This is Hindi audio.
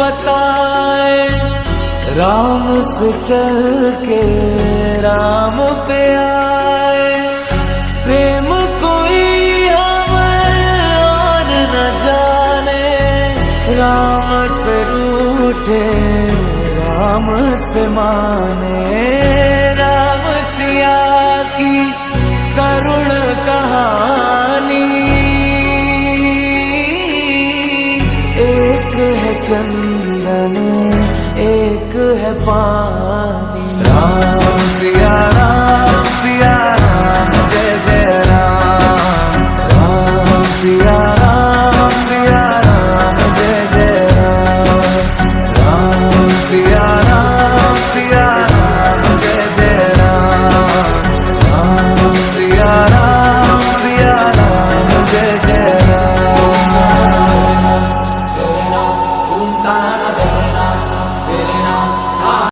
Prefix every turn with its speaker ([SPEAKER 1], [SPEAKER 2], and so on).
[SPEAKER 1] बताए, राम से चल के राम पे आए। प्रेम कोई हमें और न जाने, राम से रूठे राम से माने। राम सिया की करुण कहानी, एक है चंदन एक है पानी। राम सिया